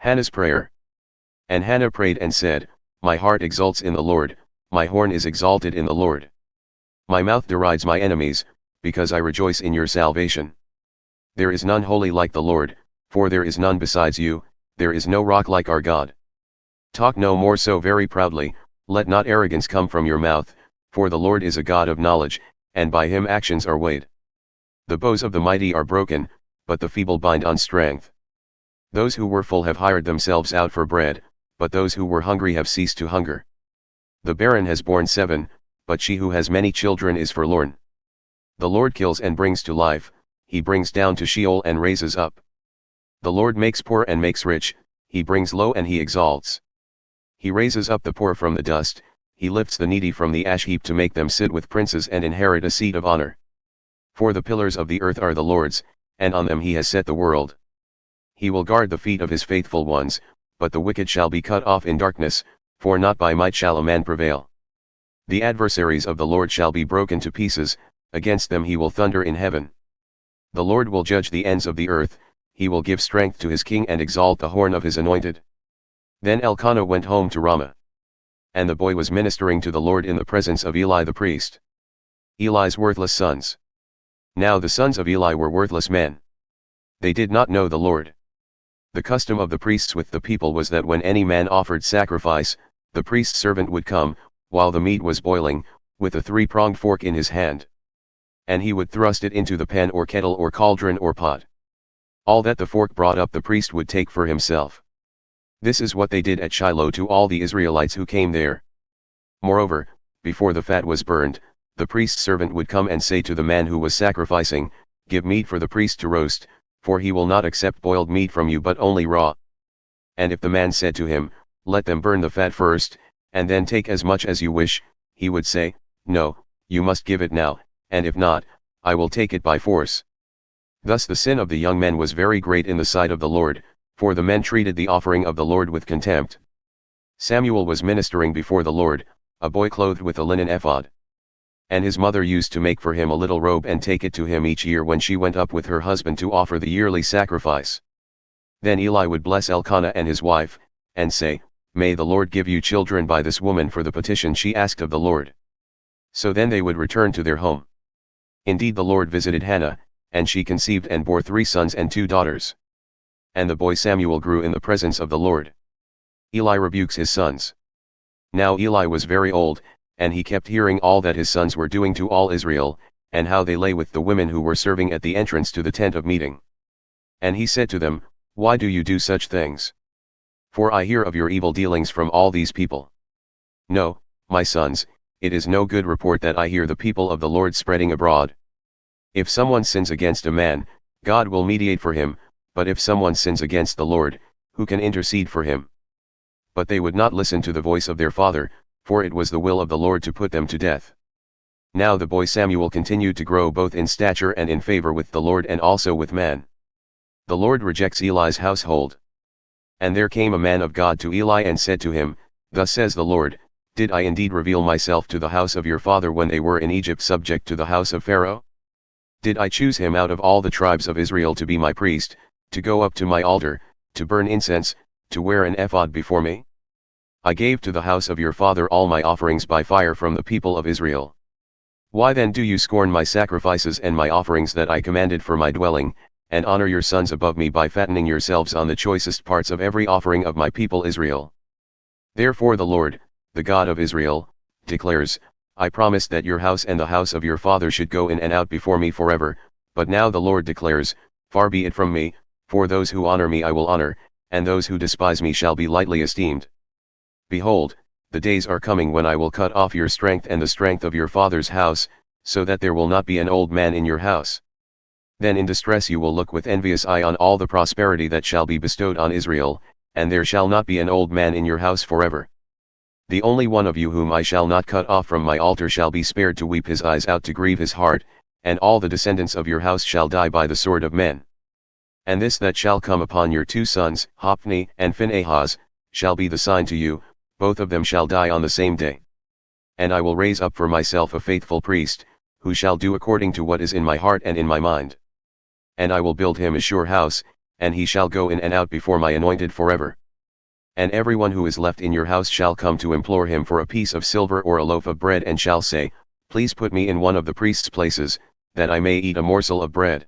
Hannah's prayer. And Hannah prayed and said, My heart exults in the Lord, my horn is exalted in the Lord. My mouth derides my enemies, because I rejoice in your salvation. There is none holy like the Lord, for there is none besides you, there is no rock like our God. Talk no more so very proudly, let not arrogance come from your mouth, for the Lord is a God of knowledge, and by him actions are weighed. The bows of the mighty are broken, but the feeble bind on strength. Those who were full have hired themselves out for bread, but those who were hungry have ceased to hunger. The barren has borne 7, but she who has many children is forlorn. The Lord kills and brings to life, he brings down to Sheol and raises up. The Lord makes poor and makes rich, he brings low and he exalts. He raises up the poor from the dust, he lifts the needy from the ash heap to make them sit with princes and inherit a seat of honor. For the pillars of the earth are the Lord's, and on them he has set the world. He will guard the feet of his faithful ones, but the wicked shall be cut off in darkness, for not by might shall a man prevail. The adversaries of the Lord shall be broken to pieces, against them he will thunder in heaven. The Lord will judge the ends of the earth, he will give strength to his king and exalt the horn of his anointed. Then Elkanah went home to Ramah. And the boy was ministering to the Lord in the presence of Eli the priest. Eli's worthless sons. Now the sons of Eli were worthless men. They did not know the Lord. The custom of the priests with the people was that when any man offered sacrifice, the priest's servant would come, while the meat was boiling, with a 3-pronged fork in his hand. And he would thrust it into the pan or kettle or cauldron or pot. All that the fork brought up the priest would take for himself. This is what they did at Shiloh to all the Israelites who came there. Moreover, before the fat was burned, the priest's servant would come and say to the man who was sacrificing, Give meat for the priest to roast, for he will not accept boiled meat from you but only raw. And if the man said to him, Let them burn the fat first, and then take as much as you wish, he would say, No, you must give it now, and if not, I will take it by force. Thus the sin of the young men was very great in the sight of the Lord, for the men treated the offering of the Lord with contempt. Samuel was ministering before the Lord, a boy clothed with a linen ephod. And his mother used to make for him a little robe and take it to him each year when she went up with her husband to offer the yearly sacrifice. Then Eli would bless Elkanah and his wife, and say, May the Lord give you children by this woman for the petition she asked of the Lord. So then they would return to their home. Indeed the Lord visited Hannah, and she conceived and bore 3 sons and 2 daughters. And the boy Samuel grew in the presence of the Lord. Eli rebukes his sons. Now Eli was very old, and he kept hearing all that his sons were doing to all Israel, and how they lay with the women who were serving at the entrance to the tent of meeting. And he said to them, Why do you do such things? For I hear of your evil dealings from all these people. No, my sons, it is no good report that I hear the people of the Lord spreading abroad. If someone sins against a man, God will mediate for him, but if someone sins against the Lord, who can intercede for him? But they would not listen to the voice of their father, for it was the will of the Lord to put them to death. Now the boy Samuel continued to grow both in stature and in favor with the Lord and also with man. The Lord rejects Eli's household. And there came a man of God to Eli and said to him, Thus says the Lord, Did I indeed reveal myself to the house of your father when they were in Egypt subject to the house of Pharaoh? Did I choose him out of all the tribes of Israel to be my priest, to go up to my altar, to burn incense, to wear an ephod before me? I gave to the house of your father all my offerings by fire from the people of Israel. Why then do you scorn my sacrifices and my offerings that I commanded for my dwelling, and honor your sons above me by fattening yourselves on the choicest parts of every offering of my people Israel? Therefore the Lord, the God of Israel, declares, I promised that your house and the house of your father should go in and out before me forever, but now the Lord declares, Far be it from me, for those who honor me I will honor, and those who despise me shall be lightly esteemed. Behold, the days are coming when I will cut off your strength and the strength of your father's house, so that there will not be an old man in your house. Then in distress you will look with envious eye on all the prosperity that shall be bestowed on Israel, and there shall not be an old man in your house forever. The only one of you whom I shall not cut off from my altar shall be spared to weep his eyes out to grieve his heart, and all the descendants of your house shall die by the sword of men. And this that shall come upon your 2 sons, Hophni and Phinehas, shall be the sign to you, both of them shall die on the same day. And I will raise up for myself a faithful priest, who shall do according to what is in my heart and in my mind. And I will build him a sure house, and he shall go in and out before my anointed forever. And everyone who is left in your house shall come to implore him for a piece of silver or a loaf of bread, and shall say, Please put me in one of the priest's places, that I may eat a morsel of bread.